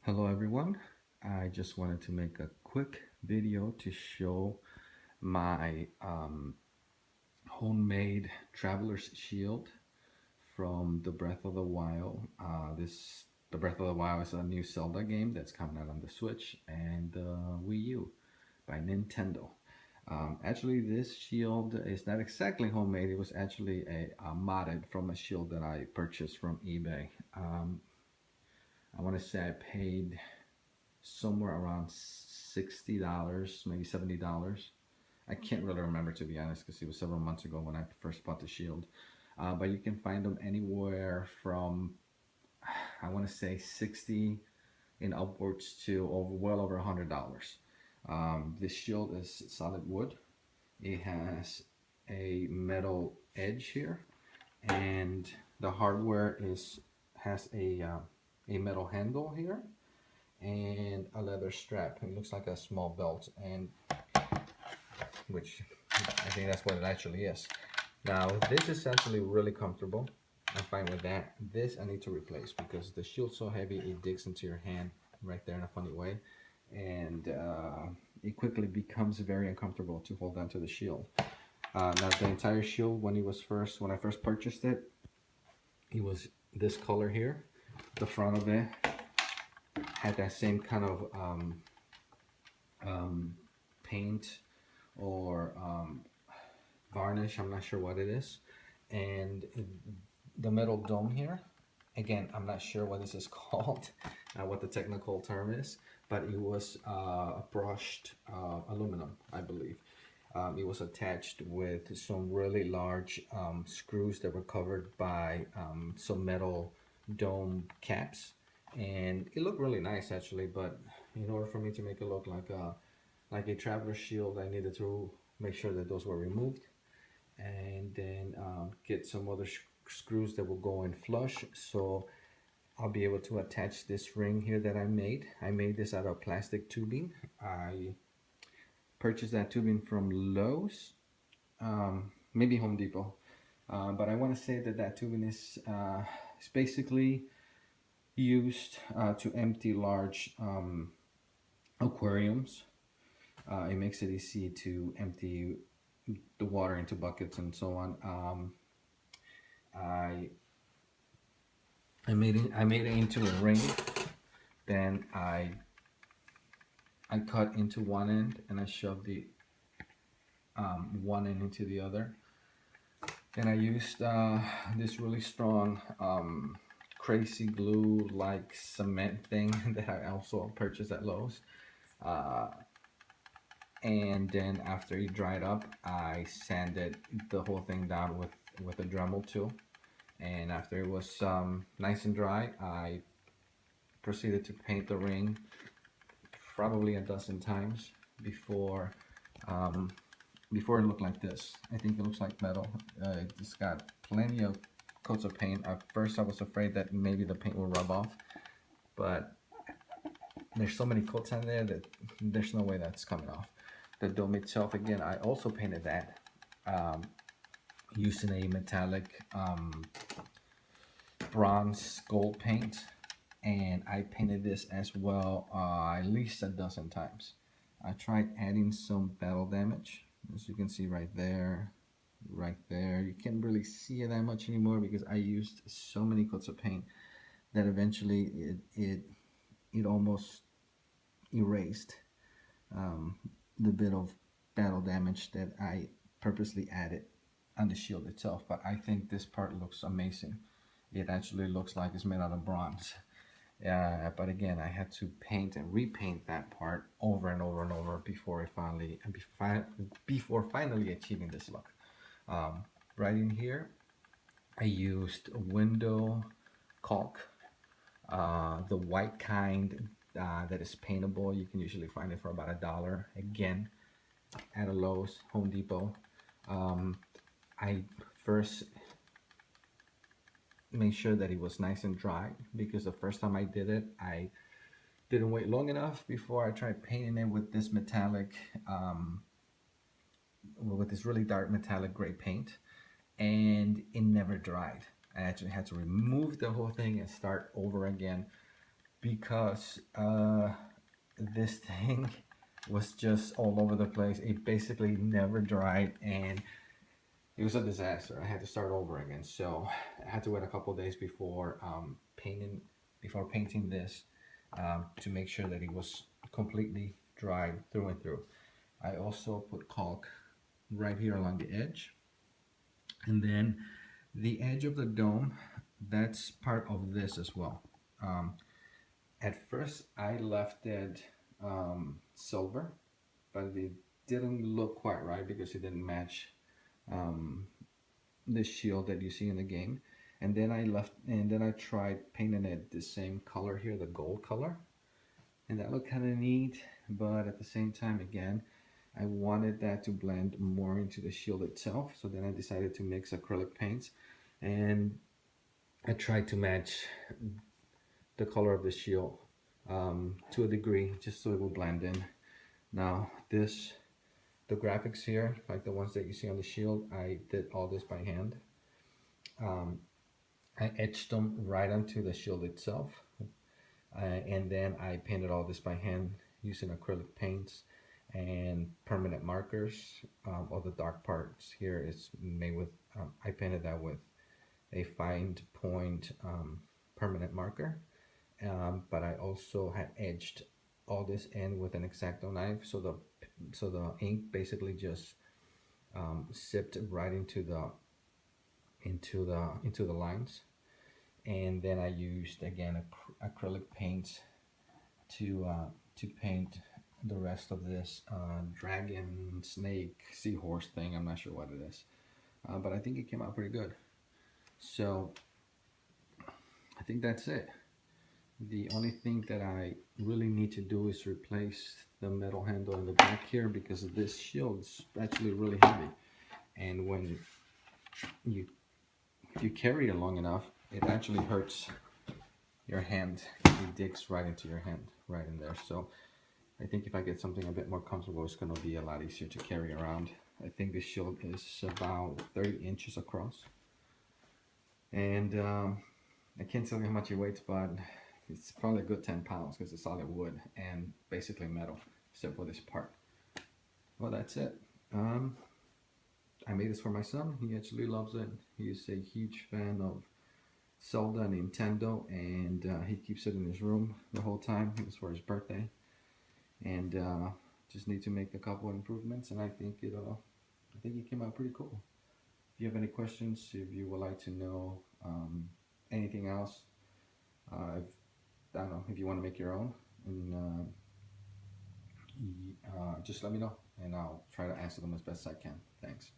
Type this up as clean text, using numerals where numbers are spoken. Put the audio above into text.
Hello everyone. I just wanted to make a quick video to show my homemade traveler's shield from the Breath of the Wild. The Breath of the Wild is a new Zelda game that's coming out on the Switch and the Wii U by Nintendo. Actually, this shield is not exactly homemade. It was actually a modded from a shield that I purchased from eBay. I want to say I paid somewhere around $60, maybe $70. I can't really remember, to be honest, because it was several months ago when I first bought the Shield. But you can find them anywhere from, I want to say, 60 and upwards to well over $100. This shield is solid wood. It has a metal edge here, and the hardware has a metal handle here and a leather strap. It looks like a small belt, and which I think that's what it actually is. Now this is actually really comfortable. I'm fine with that. This I need to replace because the shield's so heavy it digs into your hand right there in a funny way, and it quickly becomes very uncomfortable to hold onto the shield. Now the entire shield, when I first purchased it, it was this color here. The front of it had that same kind of paint or varnish. I'm not sure what it is. And the metal dome here, again, I'm not sure what this is called, what the technical term is, but it was brushed aluminum, I believe. It was attached with some really large screws that were covered by some metal dome caps, and it looked really nice actually. But in order for me to make it look like a traveler shield, I needed to make sure that those were removed, and then get some other screws that will go in flush, so I'll be able to attach this ring here that I made. I made this out of plastic tubing. I purchased that tubing from Lowe's, maybe Home Depot. But I want to say that tubing is basically used to empty large aquariums. It makes it easy to empty the water into buckets and so on. I I made it into a ring. Then I cut into one end and I shoved the one end into the other. And I used this really strong crazy glue like cement thing that I also purchased at Lowe's. Uh, and then after it dried up, I sanded the whole thing down with a Dremel tool. And after it was nice and dry, I proceeded to paint the ring probably a dozen times before before it looked like this. I think it looks like metal. It's got plenty of coats of paint. At first I was afraid that maybe the paint will rub off, but there's so many coats on there that there's no way that's coming off. The dome itself, again, I also painted that using a metallic bronze gold paint, and I painted this as well at least a dozen times. I tried adding some battle damage, as you can see right there, right there. You can't really see it that much anymore because I used so many coats of paint that eventually it almost erased the bit of battle damage that I purposely added on the shield itself. But I think this part looks amazing. It actually looks like it's made out of bronze. But again, I had to paint and repaint that part over and over and over before finally achieving this look. Right in here, I used window caulk, the white kind that is paintable. You can usually find it for about $1. Again, at a Lowe's, Home Depot. I first made sure that it was nice and dry because the first time I did it, I didn't wait long enough before I tried painting it with this metallic, with this really dark metallic gray paint, and it never dried. I actually had to remove the whole thing and start over again. because this thing was just all over the place. It basically never dried, and it was a disaster. I had to start over again. So I had to wait a couple days before painting this to make sure that it was completely dried through and through. I also put caulk right here along the edge, and then the edge of the dome, that's part of this as well. Um, at first, I left it silver, but it didn't look quite right because it didn't match um, the shield that you see in the game. And then I tried painting it the same color here, the gold color, and that looked kind of neat. But at the same time, again, I wanted that to blend more into the shield itself. So then I decided to mix acrylic paints, and I tried to match the color of the shield to a degree, just so it will blend in. Now the graphics here, like the ones that you see on the shield, I did all this by hand. Um, I etched them right onto the shield itself, and then I painted all this by hand using acrylic paints and permanent markers. All the dark parts here is made with, I painted that with a fine point permanent marker, but I also had edged all this in with an X-Acto knife, so the ink basically just sipped right into the lines. And then I used again acrylic paints to paint the rest of this dragon, snake, seahorse thing. I'm not sure what it is, but I think it came out pretty good. So I think that's it. The only thing that I really need to do is replace the metal handle in the back here, because this shield is actually really heavy, and when you if you carry it long enough, it actually hurts your hand. It digs right into your hand, right in there. So I think if I get something a bit more comfortable, it's going to be a lot easier to carry around. I think this shield is about 30 inches across, and I can't tell you how much it weighs, but it's probably a good 10 pounds because it's solid wood and basically metal, except for this part. Well, that's it. I made this for my son. He actually loves it. He's a huge fan of Zelda and Nintendo, and he keeps it in his room the whole time. It was for his birthday, and just need to make a couple of improvements, and I think it came out pretty cool. If you have any questions, if you would like to know anything else, if, I don't know, if you want to make your own, and just let me know, and I'll try to answer them as best I can. Thanks.